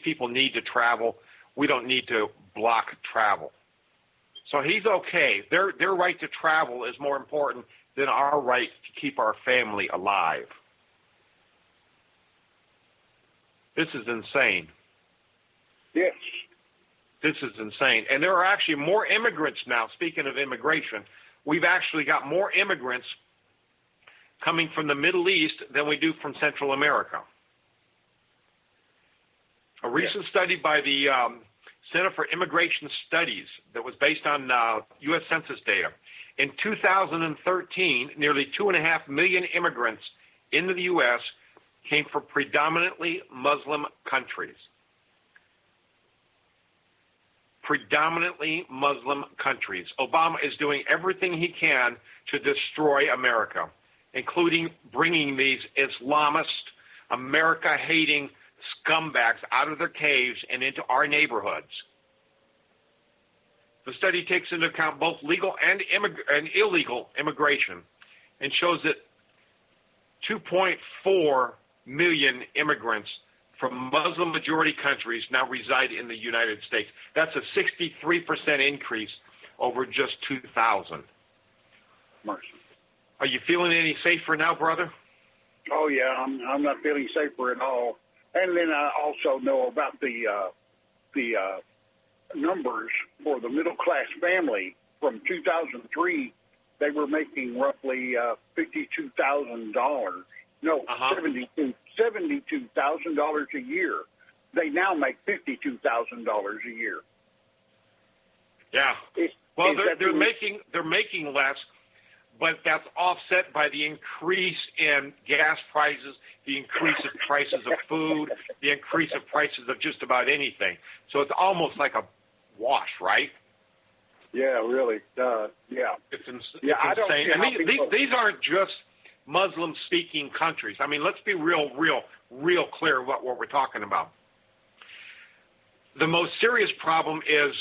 people need to travel. We don't need to block travel. So he's okay. Their right to travel is more important than our right to keep our family alive. This is insane. Yes. This is insane. And there are actually more immigrants now. Speaking of immigration, we've actually got more immigrants coming from the Middle East than we do from Central America. A recent study by the Center for Immigration Studies that was based on U.S. Census data. In 2013, nearly 2.5 million immigrants into the U.S. came from predominantly Muslim countries. Predominantly Muslim countries. Obama is doing everything he can to destroy America, including bringing these Islamist, America-hating scumbags out of their caves and into our neighborhoods. The study takes into account both legal and illegal immigration and shows that 2.4 million immigrants from Muslim-majority countries now reside in the United States. That's a 63% increase over just 2000. Marcy. Are you feeling any safer now, brother? Oh, yeah, I'm not feeling safer at all. And then I also know about the numbers for the middle-class family. From 2003, they were making roughly $52,000. No, $72,000 a year. They now make $52,000 a year. Yeah. Well, they're making less, but that's offset by the increase in gas prices, the increase of prices of food, the increase of prices of just about anything. So it's almost like a wash, right? Yeah, really. Yeah. It's insane. And these aren't just Muslim-speaking countries. I mean, let's be real clear about what we're talking about. The most serious problem is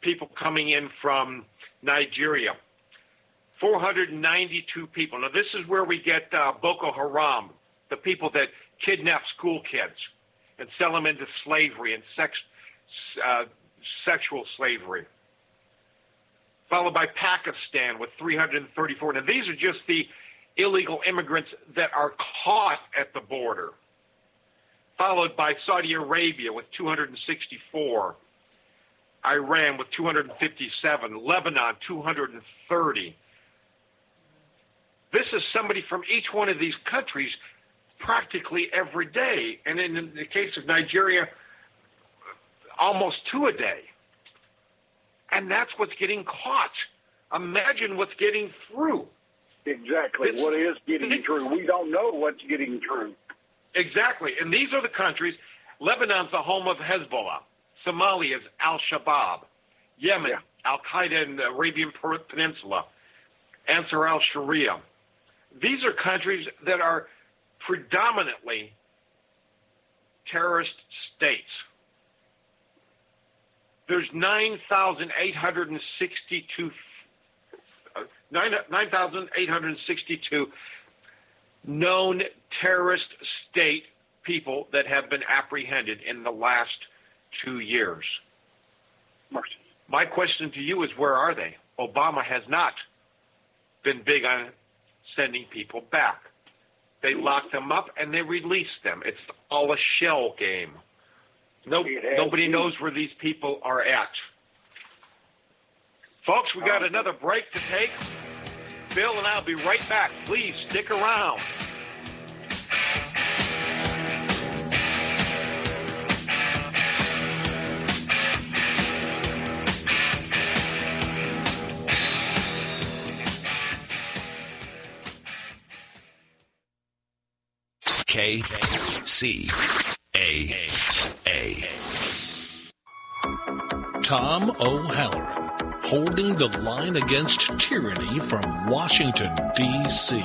people coming in from Nigeria. 492 people. Now, this is where we get Boko Haram, the people that kidnap school kids and sell them into slavery and sexual slavery. Followed by Pakistan with 334. Now, these are just the illegal immigrants that are caught at the border. Followed by Saudi Arabia with 264. Iran with 257. Lebanon, 230. This is somebody from each one of these countries practically every day. And in the case of Nigeria, almost 2 a day. And that's what's getting caught. Imagine what's getting through. Exactly. What is getting through? We don't know what's getting through. Exactly. And these are the countries. Lebanon's the home of Hezbollah. Somalia's Al-Shabaab. Yemen, Al-Qaeda in the Arabian Peninsula. Ansar al-Sharia. These are countries that are predominantly terrorist states. There's 9,862 known terrorist state people that have been apprehended in the last 2 years. My question to you is, where are they? Obama has not been big on sending people back. They lock them up and they release them. It's all a shell game. Nobody knows where these people are at. Folks, we got another break to take. Bill and I'll be right back. Please stick around. KCAA. Tom O'Halloran, holding the line against tyranny from Washington, D.C.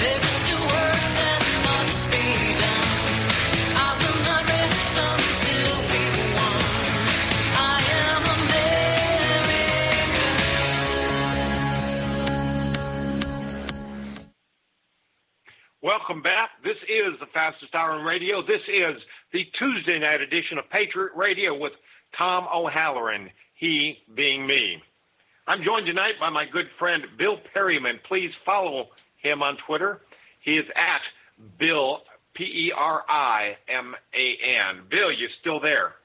There is still work that must be done. I will not rest welcome back. This is the fastest hour in radio. This is the Tuesday night edition of Patriot Radio with Tom O'Halloran, he being me. I'm joined tonight by my good friend Bill Perryman. Please follow him on Twitter. He is at Bill, P-E-R-I-M-A-N. Bill, you still there?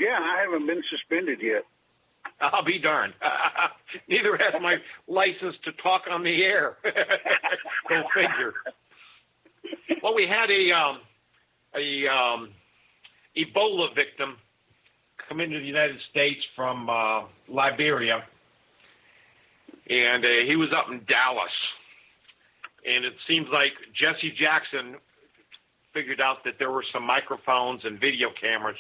Yeah, I haven't been suspended yet. I'll be darned. Neither has my license to talk on the air. Go figure. Well, we had a Ebola victim come into the United States from Liberia, and he was up in Dallas. And it seems like Jesse Jackson figured out that there were some microphones and video cameras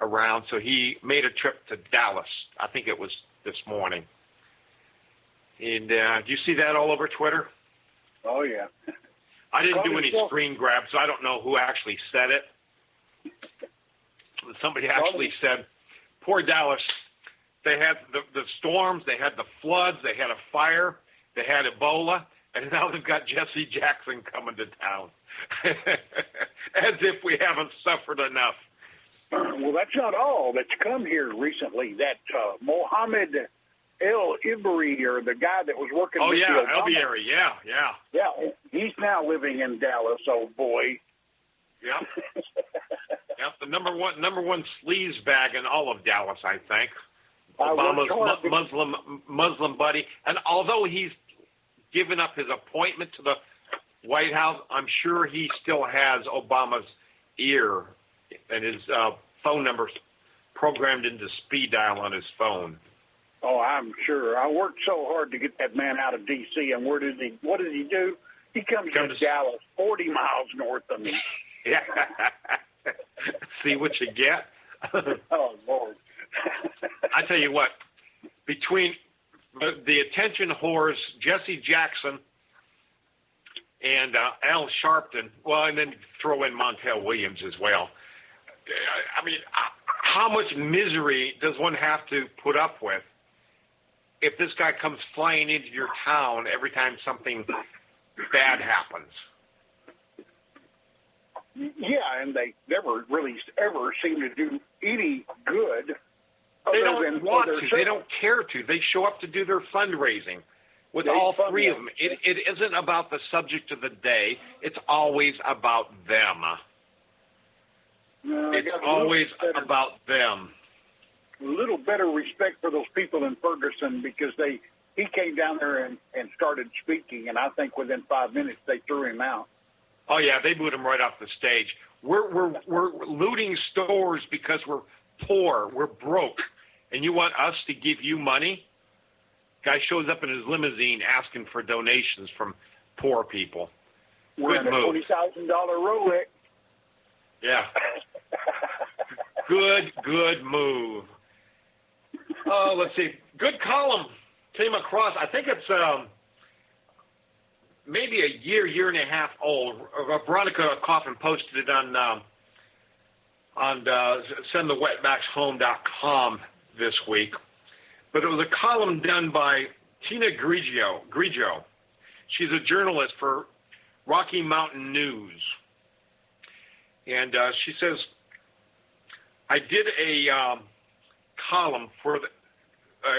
around, so he made a trip to Dallas. I think it was this morning. And do you see that all over Twitter? Oh, yeah. I didn't do any screen grabs, so I don't know who actually said it. Somebody actually said, poor Dallas, they had the storms, they had the floods, they had a fire, they had Ebola, and now they've got Jesse Jackson coming to town. As if we haven't suffered enough. Well, that's not all that's come here recently. That Mohammed El Ibri, or the guy that was working with the Obama. El Ibri, yeah. Yeah, he's now living in Dallas, old boy. Yeah. Yeah, the number one sleaze bag in all of Dallas, I think. Obama's Muslim buddy. And although he's given up his appointment to the White House, I'm sure he still has Obama's ear and his phone number programmed into speed dial on his phone. Oh, I'm sure. I worked so hard to get that man out of D.C., and what does he do? He comes to Dallas, 40 miles north of me. Yeah. See what you get? Oh, Lord. I tell you what, between the attention whores, Jesse Jackson and Al Sharpton, well, and then throw in Montel Williams as well. I mean, how much misery does one have to put up with if this guy comes flying into your town every time something bad happens? Yeah, and they never really ever seem to do any good. They don't want to. They don't care to. They show up to do their fundraising with all three of them. It isn't about the subject of the day. It's always about them. No, it's always about them. A little better respect for those people in Ferguson, because he came down there and started speaking, and I think within 5 minutes they threw him out. Oh yeah, they booed him right off the stage. We're looting stores because we're poor, we're broke, and you want us to give you money? Guy shows up in his limousine asking for donations from poor people. We're in a $20,000 Rolex. Yeah. Good move. Oh, let's see. Good column came across. I think it's maybe a year and a half old. Veronica Coffin posted it on sendthewetbackshome.com this week. But it was a column done by Tina Grigio. She's a journalist for Rocky Mountain News. And she says, I did a column for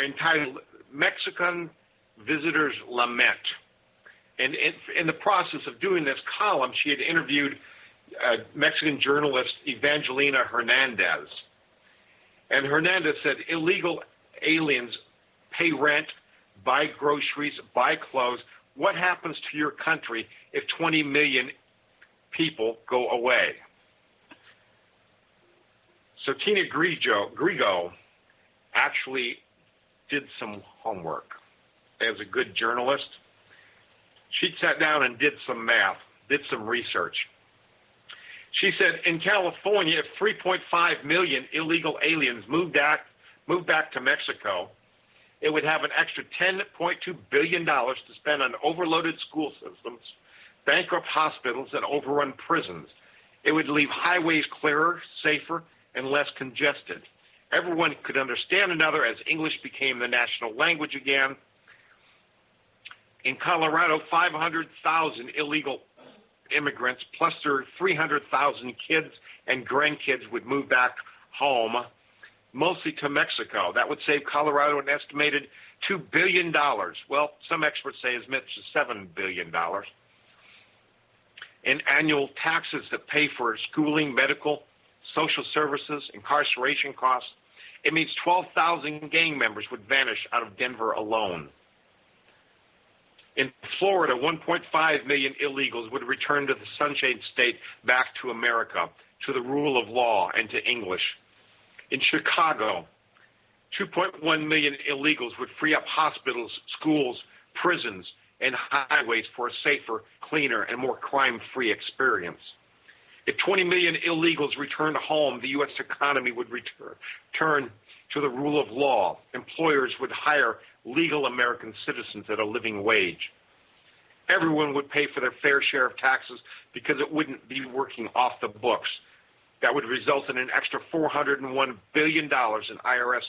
entitled Mexican Visitors Lament. And in the process of doing this column, she had interviewed Mexican journalist Evangelina Hernandez. And Hernandez said, illegal aliens pay rent, buy groceries, buy clothes. What happens to your country if 20 million people go away? So Tina Grigio actually did some homework. As a good journalist, she sat down and did some math, did some research. She said in California, if 3.5 million illegal aliens moved back to Mexico, it would have an extra $10.2 billion to spend on overloaded school systems, bankrupt hospitals, and overrun prisons. It would leave highways clearer, safer, and less congested. Everyone could understand another as English became the national language again. In Colorado, 500,000 illegal immigrants, plus their 300,000 kids and grandkids would move back home, mostly to Mexico. That would save Colorado an estimated $2 billion. Well, some experts say as much as $7 billion. In annual taxes that pay for schooling, medical, social services, incarceration costs, it means 12,000 gang members would vanish out of Denver alone. In Florida, 1.5 million illegals would return to the Sunshine State, back to America, to the rule of law and to English. In Chicago, 2.1 million illegals would free up hospitals, schools, prisons, and highways for a safer, cleaner, and more crime-free experience. If 20 million illegals returned home, the U.S. economy would return to the rule of law. Employers would hire legal American citizens at a living wage. Everyone would pay for their fair share of taxes because it wouldn't be working off the books. That would result in an extra $401 billion in IRS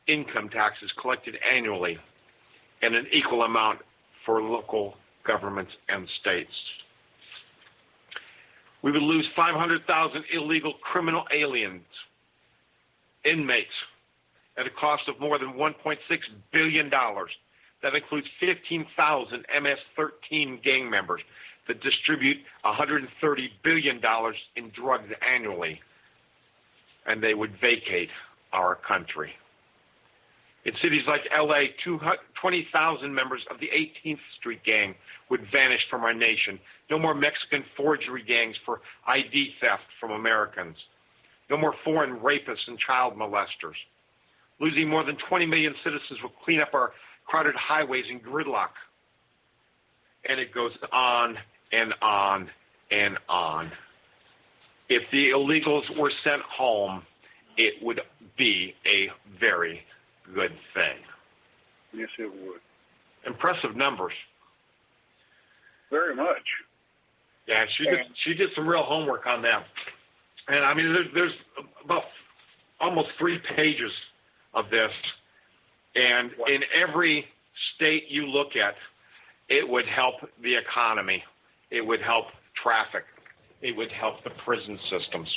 income taxes collected annually, and an equal amount for local governments and states. We would lose 500,000 illegal criminal aliens, inmates, at a cost of more than $1.6 billion. That includes 15,000 MS-13 gang members that distribute $130 billion in drugs annually, and they would vacate our country. In cities like L.A., 20,000 members of the 18th Street Gang would vanish from our nation. No more Mexican forgery gangs for ID theft from Americans. No more foreign rapists and child molesters. Losing more than 20 million citizens will clean up our crowded highways and gridlock. And it goes on and on and on. If the illegals were sent home, it would be a very good thing. Yes, it would. Impressive numbers. Very much. Yeah, she did some real homework on that. And, I mean, there's about almost 3 pages of this. And in every state you look at, it would help the economy. It would help traffic. It would help the prison systems.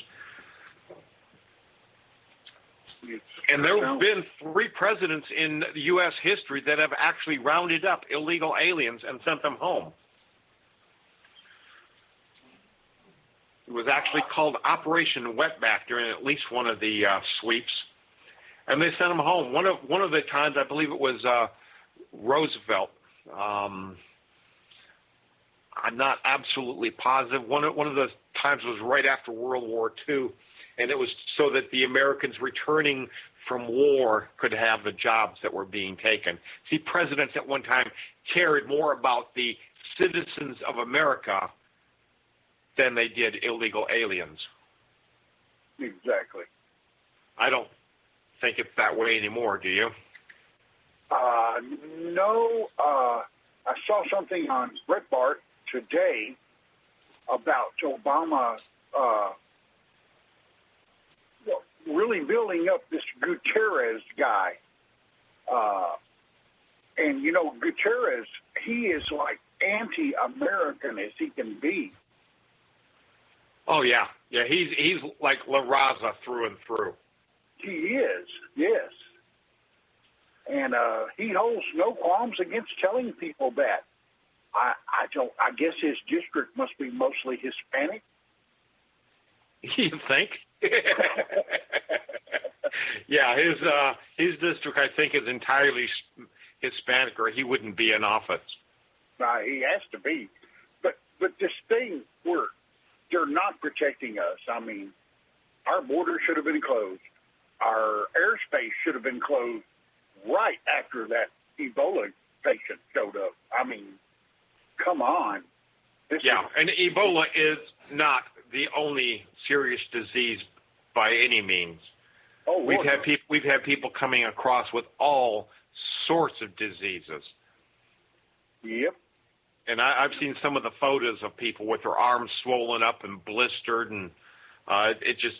And there have been 3 presidents in U.S. history that have actually rounded up illegal aliens and sent them home. It was actually called Operation Wetback during at least one of the sweeps, and they sent them home. One of the times, I believe it was Roosevelt. I'm not absolutely positive. One of the times was right after World War II, and it was so that the Americans returning from war could have the jobs that were being taken. See, presidents at one time cared more about the citizens of America than they did illegal aliens. Exactly. I don't think it's that way anymore, do you? No. I saw something on Breitbart today about Obama really building up this Gutierrez guy. And, you know, Gutierrez, he is like anti-American as he can be. Oh, yeah. Yeah, he's like La Raza through and through. He is, yes. And he holds no qualms against telling people that. I guess his district must be mostly Hispanic. You think? Yeah, his district, I think, is entirely Hispanic, or he wouldn't be in office. He has to be. But this thing where they're not protecting us. I mean, our border should have been closed. Our airspace should have been closed right after that Ebola patient showed up. I mean, come on. And Ebola is not the only serious disease by any means. Oh, we've had people coming across with all sorts of diseases. Yep. And I've seen some of the photos of people with their arms swollen up and blistered, and it just